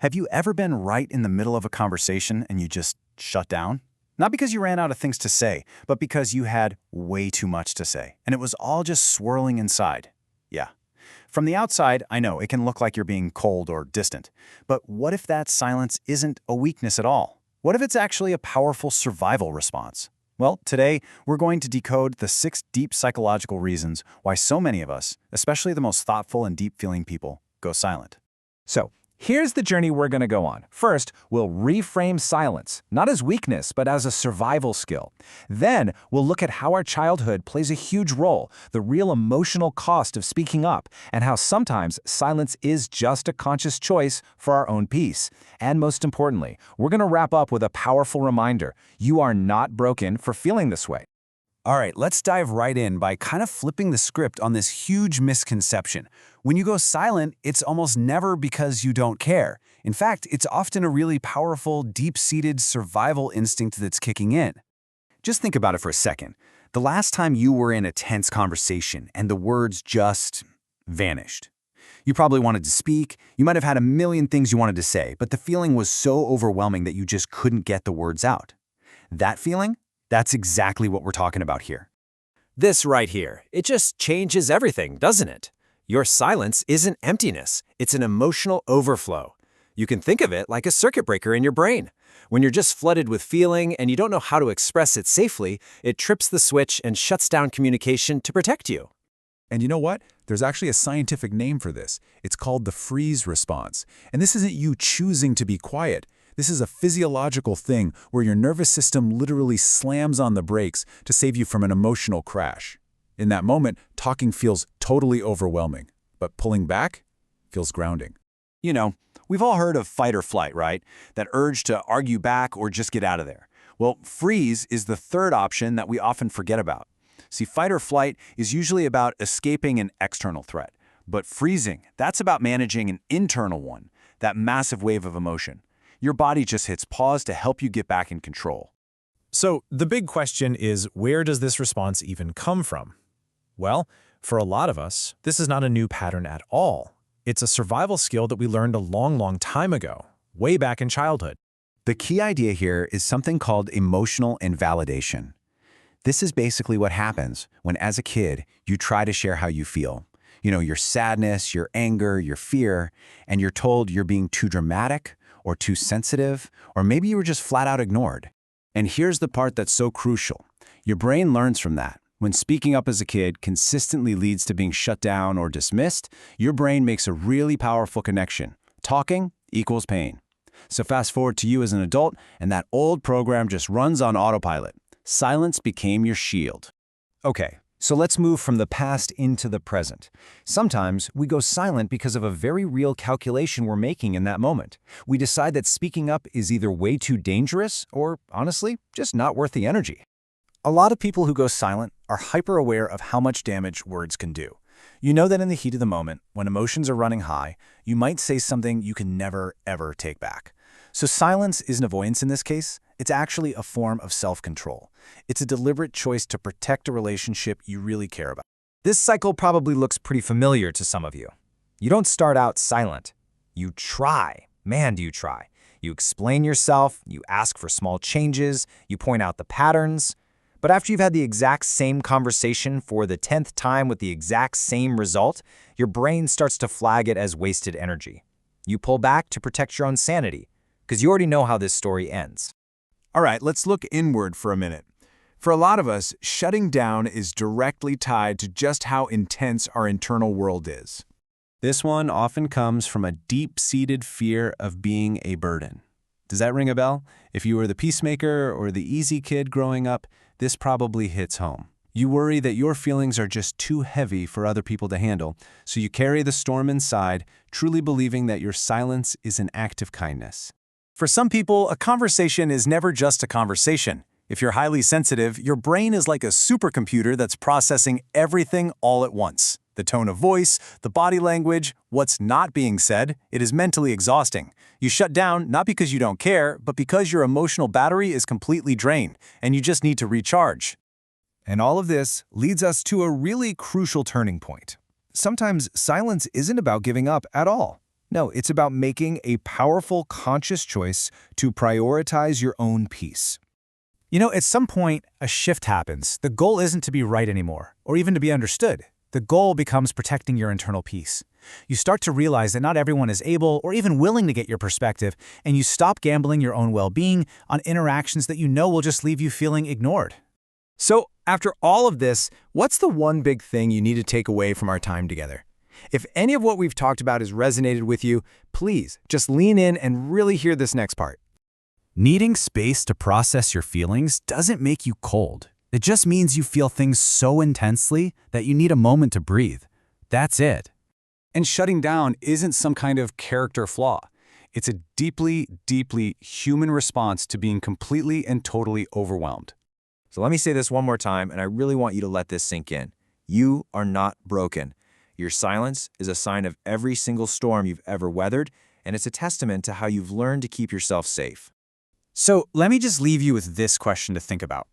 Have you ever been right in the middle of a conversation and you just shut down? Not because you ran out of things to say, but because you had way too much to say, and it was all just swirling inside. Yeah. From the outside, I know it can look like you're being cold or distant. But what if that silence isn't a weakness at all? What if it's actually a powerful survival response? Well, today, we're going to decode the 6 deep psychological reasons why so many of us, especially the most thoughtful and deep-feeling people, go silent. So, here's the journey we're going to go on. First, we'll reframe silence, not as weakness, but as a survival skill. Then, we'll look at how our childhood plays a huge role, the real emotional cost of speaking up, and how sometimes silence is just a conscious choice for our own peace. And most importantly, we're going to wrap up with a powerful reminder: you are not broken for feeling this way. All right, let's dive right in by kind of flipping the script on this huge misconception. When you go silent, it's almost never because you don't care. In fact, it's often a really powerful, deep-seated survival instinct that's kicking in. Just think about it for a second. The last time you were in a tense conversation and the words just vanished. You probably wanted to speak, you might have had a million things you wanted to say, but the feeling was so overwhelming that you just couldn't get the words out. That feeling? That's exactly what we're talking about here. This right here, it just changes everything, doesn't it? Your silence isn't emptiness, it's an emotional overflow. You can think of it like a circuit breaker in your brain. When you're just flooded with feeling and you don't know how to express it safely, it trips the switch and shuts down communication to protect you. And you know what? There's actually a scientific name for this. It's called the freeze response. And this isn't you choosing to be quiet. This is a physiological thing where your nervous system literally slams on the brakes to save you from an emotional crash. In that moment, talking feels totally overwhelming, but pulling back feels grounding. You know, we've all heard of fight or flight, right? That urge to argue back or just get out of there. Well, freeze is the third option that we often forget about. See, fight or flight is usually about escaping an external threat, but freezing, that's about managing an internal one, that massive wave of emotion. Your body just hits pause to help you get back in control. So the big question is, where does this response even come from? Well, for a lot of us, this is not a new pattern at all. It's a survival skill that we learned a long time ago, way back in childhood. The key idea here is something called emotional invalidation. This is basically what happens when, as a kid, you try to share how you feel. You know, your sadness, your anger, your fear, and you're told you're being too dramatic, or too sensitive, or maybe you were just flat out ignored. And here's the part that's so crucial. Your brain learns from that. When speaking up as a kid consistently leads to being shut down or dismissed, your brain makes a really powerful connection. Talking equals pain. So fast forward to you as an adult, and that old program just runs on autopilot. Silence became your shield. Okay, so let's move from the past into the present. Sometimes we go silent because of a very real calculation we're making in that moment. We decide that speaking up is either way too dangerous or, honestly, just not worth the energy. A lot of people who go silent are hyper-aware of how much damage words can do. You know that in the heat of the moment, when emotions are running high, you might say something you can never, ever take back. So silence isn't avoidance in this case. It's actually a form of self-control. It's a deliberate choice to protect a relationship you really care about. This cycle probably looks pretty familiar to some of you. You don't start out silent. You try. Man, do you try. You explain yourself, you ask for small changes, you point out the patterns. But after you've had the exact same conversation for the 10th time with the exact same result, your brain starts to flag it as wasted energy. You pull back to protect your own sanity, because you already know how this story ends. All right, let's look inward for a minute. For a lot of us, shutting down is directly tied to just how intense our internal world is. This one often comes from a deep-seated fear of being a burden. Does that ring a bell? If you were the peacemaker or the easy kid growing up, this probably hits home. You worry that your feelings are just too heavy for other people to handle, so you carry the storm inside, truly believing that your silence is an act of kindness. For some people, a conversation is never just a conversation. If you're highly sensitive, your brain is like a supercomputer that's processing everything all at once. The tone of voice, the body language, what's not being said, it is mentally exhausting. You shut down not because you don't care, but because your emotional battery is completely drained, and you just need to recharge. And all of this leads us to a really crucial turning point. Sometimes silence isn't about giving up at all. No, it's about making a powerful, conscious choice to prioritize your own peace. You know, at some point, a shift happens. The goal isn't to be right anymore, or even to be understood. The goal becomes protecting your internal peace. You start to realize that not everyone is able or even willing to get your perspective, and you stop gambling your own well-being on interactions that you know will just leave you feeling ignored. So, after all of this, what's the one big thing you need to take away from our time together? If any of what we've talked about has resonated with you, please just lean in and really hear this next part. Needing space to process your feelings doesn't make you cold. It just means you feel things so intensely that you need a moment to breathe. That's it. And shutting down isn't some kind of character flaw. It's a deeply, deeply human response to being completely and totally overwhelmed. So let me say this one more time, and I really want you to let this sink in. You are not broken. Your silence is a sign of every single storm you've ever weathered, and it's a testament to how you've learned to keep yourself safe. So let me just leave you with this question to think about.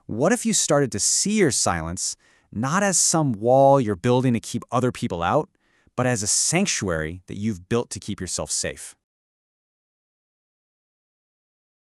What if you started to see your silence not as some wall you're building to keep other people out, but as a sanctuary that you've built to keep yourself safe?